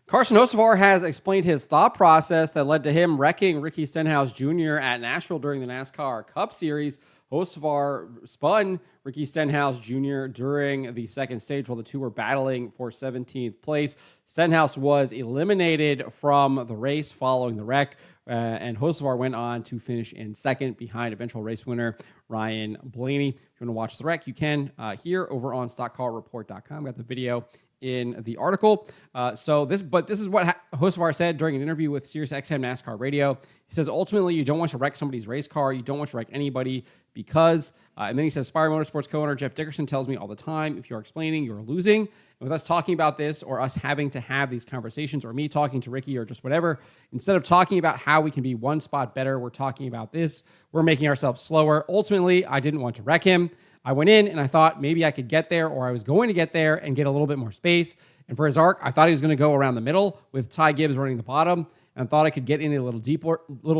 Carson Hocevar has explained his thought process that led to him wrecking Ricky Stenhouse Jr. at Nashville during the NASCAR Cup Series. Hocevar spun Ricky Stenhouse Jr. during the second stage while the two were battling for 17th place. Stenhouse was eliminated from the race following the wreck, and Hocevar went on to finish in second behind eventual race winner Ryan Blaney. If you want to watch the wreck, you can here over on StockCarReport.com. Got the video in the article. This is what Hocevar said during an interview with SiriusXM NASCAR Radio. He says, ultimately, you don't want to wreck somebody's race car. You don't want to wreck anybody because, and then he says, Spire Motorsports co-owner Jeff Dickerson tells me all the time, if you're explaining, you're losing. And with us talking about this or us having to have these conversations or me talking to Ricky or just whatever, instead of talking about how we can be one spot better, we're talking about this. We're making ourselves slower. Ultimately, I didn't want to wreck him. I went in and I thought maybe I could get there, or I was going to get there and get a little bit more space. And for his arc, I thought he was going to go around the middle with Ty Gibbs running the bottom, and thought I could get in a little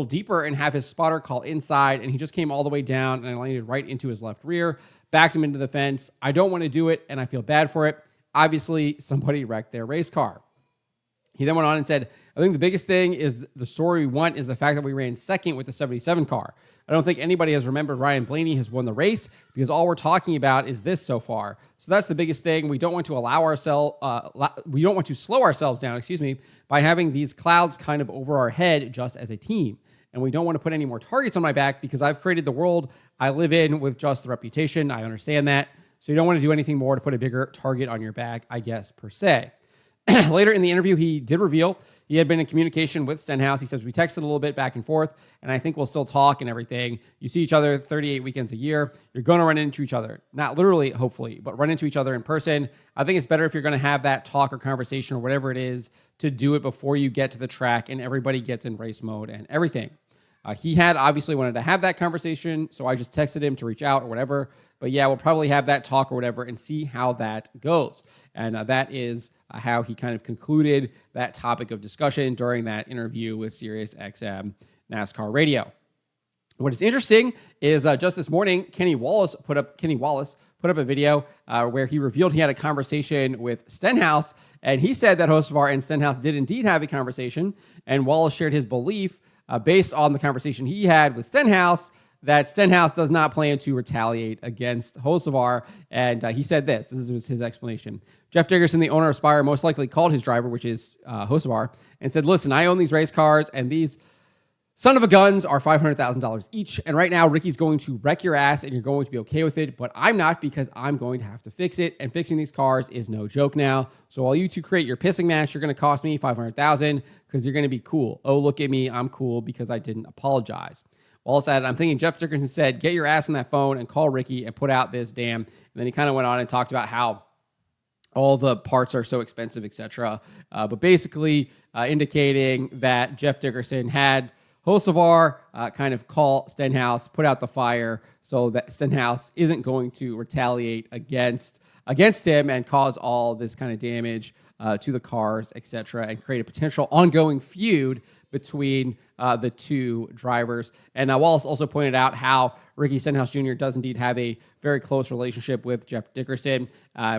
deeper and have his spotter call inside. And he just came all the way down and I landed right into his left rear, backed him into the fence. I don't want to do it and I feel bad for it. Obviously, somebody wrecked their race car. He then went on and said, I think the biggest thing is the story we want is the fact that we ran second with the 77 car. I don't think anybody has remembered Ryan Blaney has won the race because all we're talking about is this so far. So that's the biggest thing. We don't want to we don't want to slow ourselves down, by having these clouds kind of over our head just as a team. And we don't want to put any more targets on my back because I've created the world I live in with just the reputation. I understand that. So you don't want to do anything more to put a bigger target on your back, I guess, per se. Later in the interview, he did reveal he had been in communication with Stenhouse. He says, we texted a little bit back and forth, and I think we'll still talk and everything. You see each other 38 weekends a year. You're going to run into each other. Not literally, hopefully, but run into each other in person. I think it's better if you're going to have that talk or conversation or whatever it is to do it before you get to the track and everybody gets in race mode and everything. He had obviously wanted to have that conversation, so I just texted him to reach out or whatever. But yeah, we'll probably have that talk or whatever and see how that goes. And that is how he kind of concluded that topic of discussion during that interview with SiriusXM NASCAR Radio. What is interesting is just this morning, Kenny Wallace put up a video where he revealed he had a conversation with Stenhouse, and he said that Hocevar and Stenhouse did indeed have a conversation, and Wallace shared his belief based on the conversation he had with Stenhouse that Stenhouse does not plan to retaliate against Hocevar. And he said this was his explanation. Jeff Dickerson, the owner of Spire, most likely called his driver, which is Hocevar, and said, listen, I own these race cars, and these son of a guns are $500,000 each. And right now, Ricky's going to wreck your ass, and you're going to be okay with it. But I'm not, because I'm going to have to fix it. And fixing these cars is no joke now. So while you two create your pissing match, you're going to cost me $500,000 because you're going to be cool. Oh, look at me. I'm cool because I didn't apologize. Wallace added, I'm thinking Jeff Dickerson said, get your ass on that phone and call Ricky and put out this damn. And then he kind of went on and talked about how all the parts are so expensive, etc. But basically indicating that Jeff Dickerson had Hocevar kind of call Stenhouse, put out the fire so that Stenhouse isn't going to retaliate against him and cause all this kind of damage to the cars, etc., and create a potential ongoing feud between the two drivers. And Wallace also pointed out how Ricky Stenhouse Jr. does indeed have a very close relationship with Jeff Dickerson.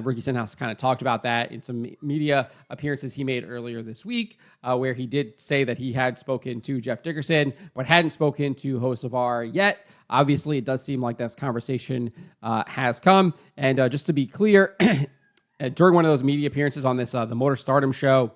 Ricky Stenhouse kind of talked about that in some media appearances he made earlier this week, where he did say that he had spoken to Jeff Dickerson, but hadn't spoken to Hocevar yet. Obviously, it does seem like this conversation has come. And just to be clear, during one of those media appearances on this the Motor Stardom show,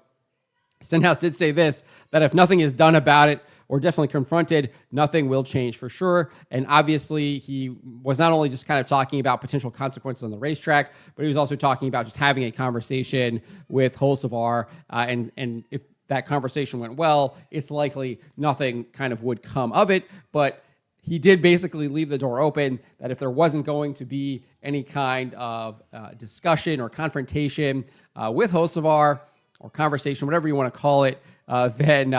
Stenhouse did say this, that if nothing is done about it or definitely confronted, nothing will change for sure. And obviously, he was not only just kind of talking about potential consequences on the racetrack, but he was also talking about just having a conversation with Hocevar. And if that conversation went well, it's likely nothing kind of would come of it. But he did basically leave the door open that if there wasn't going to be any kind of discussion or confrontation with Hocevar, or conversation, whatever you want to call it, then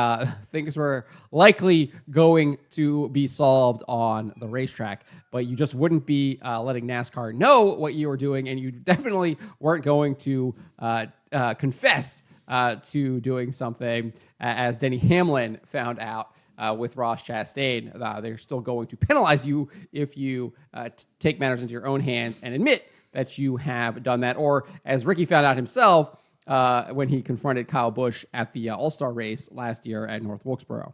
things were likely going to be solved on the racetrack. But you just wouldn't be letting NASCAR know what you were doing, and you definitely weren't going to confess to doing something, as Denny Hamlin found out with Ross Chastain. They're still going to penalize you if you take matters into your own hands and admit that you have done that. Or, as Ricky found out himself, when he confronted Kyle Busch at the All-Star race last year at North Wilkesboro.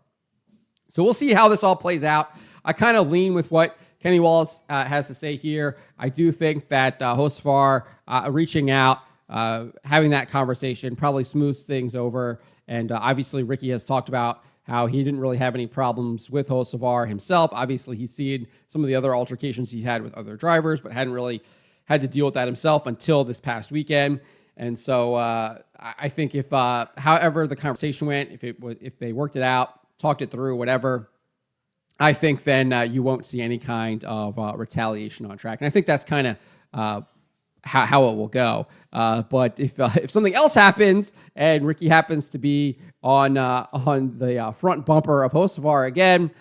So we'll see how this all plays out. I kind of lean with what Kenny Wallace has to say here. I do think that Hocevar reaching out, having that conversation probably smooths things over. And obviously, Ricky has talked about how he didn't really have any problems with Hocevar himself. Obviously, he's seen some of the other altercations he had with other drivers, but hadn't really had to deal with that himself until this past weekend. And so I think if, however the conversation went, if they worked it out, talked it through, whatever, I think then you won't see any kind of retaliation on track. And I think that's kind of how it will go. But if something else happens and Ricky happens to be on the front bumper of Hocevar again,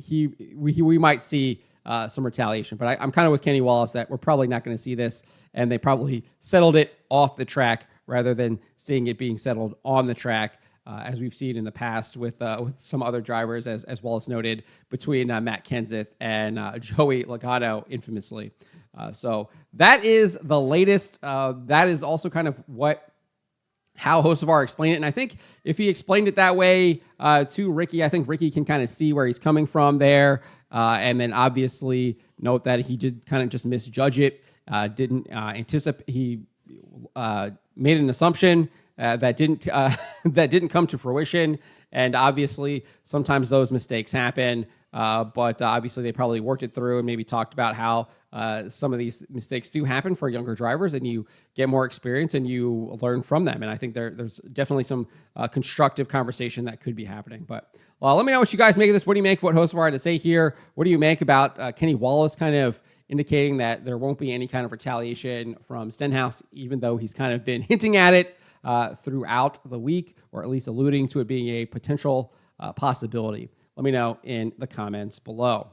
we might see some retaliation. But I'm kind of with Kenny Wallace that we're probably not going to see this, and they probably settled it off the track rather than seeing it being settled on the track. As we've seen in the past with some other drivers, as Wallace noted, between Matt Kenseth and Joey Logano, infamously. So that is the latest. That is also kind of how Hocevar explained it. And I think if he explained it that way to Ricky, I think Ricky can kind of see where he's coming from there. And then obviously note that he did kind of just misjudge it, didn't anticipate. He made an assumption that didn't come to fruition. And obviously, sometimes those mistakes happen. But obviously, they probably worked it through and maybe talked about how some of these mistakes do happen for younger drivers, and you get more experience and you learn from them. And I think there's definitely some constructive conversation that could be happening. But let me know what you guys make of this. What do you make of what Hocevar had to say here? What do you make about Kenny Wallace kind of indicating that there won't be any kind of retaliation from Stenhouse, even though he's kind of been hinting at it throughout the week, or at least alluding to it being a potential possibility? Let me know in the comments below.